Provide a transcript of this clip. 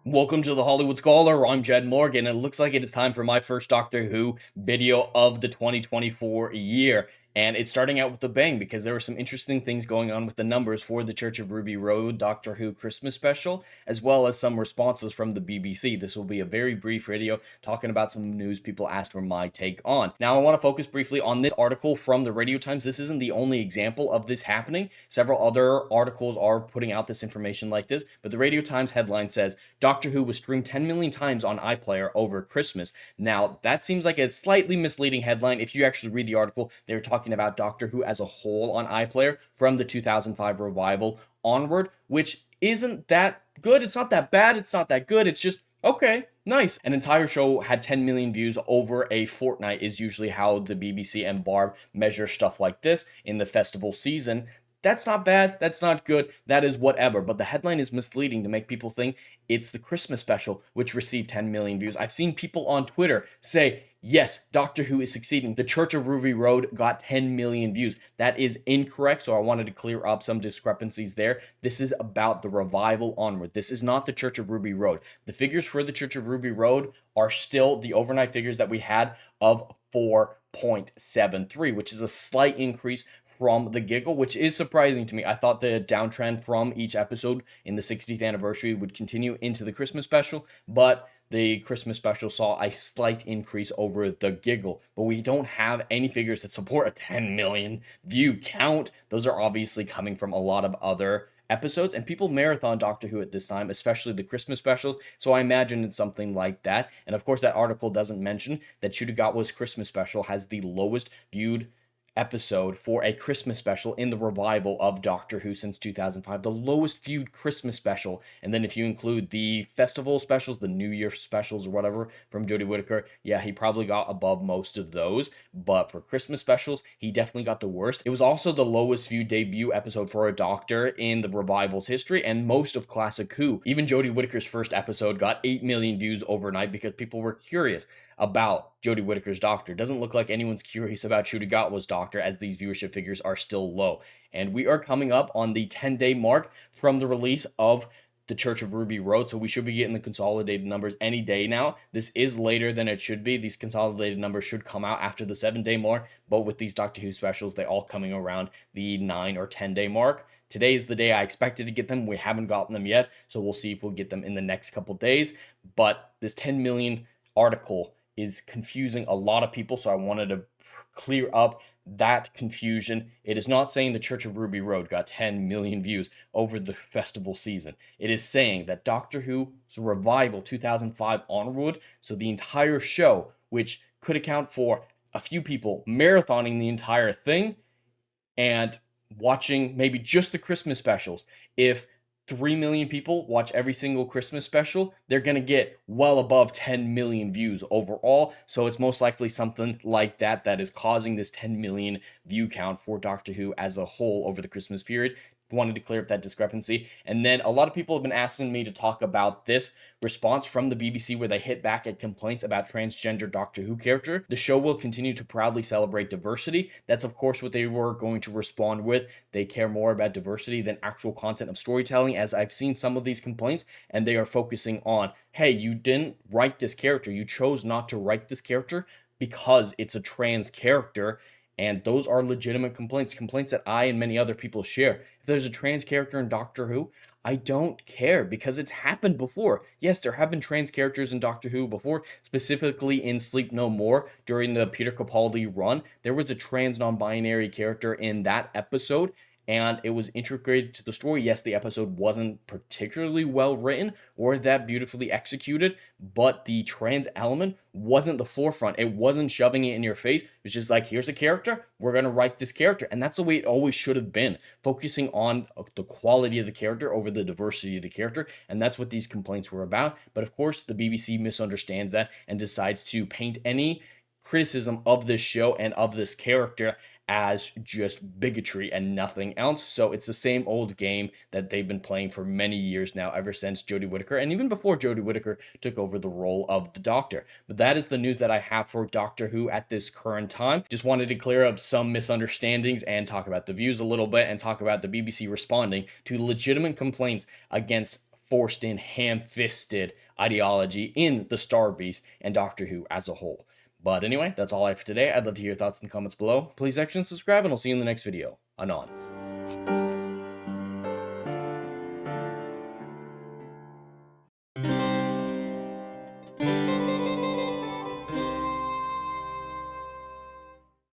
Welcome to the Hollywood Scholar. I'm Jed Morgan, and it looks like it is time for my first Doctor Who video of the 2024 year. And it's starting out with a bang because there were some interesting things going on with the numbers for the Church of Ruby Road Doctor Who Christmas special, as well as some responses from the BBC. This will be a very brief video talking about some news people asked for my take on. Now, I want to focus briefly on this article from the Radio Times. This isn't the only example of this happening. Several other articles are putting out this information like this, but the Radio Times headline says, Doctor Who was streamed 10 million times on iPlayer over Christmas. Now, that seems like a slightly misleading headline. If you actually read the article, they were talking about Doctor Who as a whole on iPlayer from the 2005 revival onward, which isn't that good. It's not that bad. It's not that good. It's just, okay, nice. An entire show had 10 million views over a fortnight is usually how the BBC and Barb measure stuff like this in the festival season. That's not bad, that's not good, that is whatever, but the headline is misleading to make people think it's the Christmas special, which received 10 million views. I've seen people on Twitter say, yes, Doctor Who is succeeding. The Church of Ruby Road got 10 million views. That is incorrect, so I wanted to clear up some discrepancies there. This is about the revival onward. This is not the Church of Ruby Road. The figures for the Church of Ruby Road are still the overnight figures that we had of 4.73, which is a slight increase from the giggle, which is surprising to me. I thought the downtrend from each episode in the 60th anniversary would continue into the Christmas special, but the Christmas special saw a slight increase over the giggle. But we don't have any figures that support a 10 million view count. Those are obviously coming from a lot of other episodes, and people marathon Doctor Who at this time, especially the Christmas special, so I imagine it's something like that. And of course, that article doesn't mention that Shudagawa's Christmas special has the lowest viewed episode for a Christmas special in the revival of Doctor Who since 2005, the lowest viewed Christmas special. And then if you include the festival specials, the New Year specials or whatever from Jodie Whittaker, yeah, he probably got above most of those. But for Christmas specials, he definitely got the worst. It was also the lowest viewed debut episode for a Doctor in the revival's history and most of Classic Who. Even Jodie Whittaker's first episode got 8 million views overnight because people were curious about Jodie Whittaker's Doctor. Doesn't look like anyone's curious about Shudagawa's Doctor, as these viewership figures are still low. And we are coming up on the 10-day mark from the release of the Church of Ruby Road, so we should be getting the consolidated numbers any day now. This is later than it should be. These consolidated numbers should come out after the 7-day mark, but with these Doctor Who specials, they all coming around the 9 or 10-day mark. Today is the day I expected to get them. We haven't gotten them yet, so we'll see if we'll get them in the next couple days. But this 10 million article is confusing a lot of people, so I wanted to clear up that confusion. It is not saying the Church of Ruby Road got 10 million views over the festival season. It is saying that Doctor Who's revival 2005 onward, so the entire show, which could account for a few people marathoning the entire thing and watching maybe just the Christmas specials. If 3 million people watch every single Christmas special, they're going to get well above 10 million views overall. So it's most likely something like that that is causing this 10 million view count for Doctor Who as a whole over the Christmas period. Wanted to clear up that discrepancy. And then a lot of people have been asking me to talk about this response from the BBC where they hit back at complaints about transgender Doctor Who character. The show will continue to proudly celebrate diversity. That's of course what they were going to respond with. They care more about diversity than actual content of storytelling, as I've seen some of these complaints, and they are focusing on, hey, you didn't write this character. You chose not to write this character because it's a trans character. And those are legitimate complaints that I and many other people share. If there's a trans character in Doctor Who, I don't care because it's happened before. Yes, there have been trans characters in Doctor Who before, specifically in Sleep No More during the Peter Capaldi run. There was a trans non-binary character in that episode, and it was integrated to the story. Yes, the episode wasn't particularly well written or that beautifully executed, but the trans element wasn't the forefront. It wasn't shoving it in your face. It was just like, here's a character, we're going to write this character. And that's the way it always should have been, focusing on the quality of the character over the diversity of the character. And that's what these complaints were about. But of course, the BBC misunderstands that and decides to paint any criticism of this show and of this character as just bigotry and nothing else. So it's the same old game that they've been playing for many years now, ever since Jodie Whittaker, and even before Jodie Whittaker took over the role of the Doctor. But that is the news that I have for Doctor Who at this current time. Just wanted to clear up some misunderstandings and talk about the views a little bit and talk about the BBC responding to legitimate complaints against forced in, ham-fisted ideology in the Star Beast and Doctor Who as a whole. But anyway, that's all I have for today. I'd love to hear your thoughts in the comments below. Please like and subscribe, and I'll see you in the next video. Anon.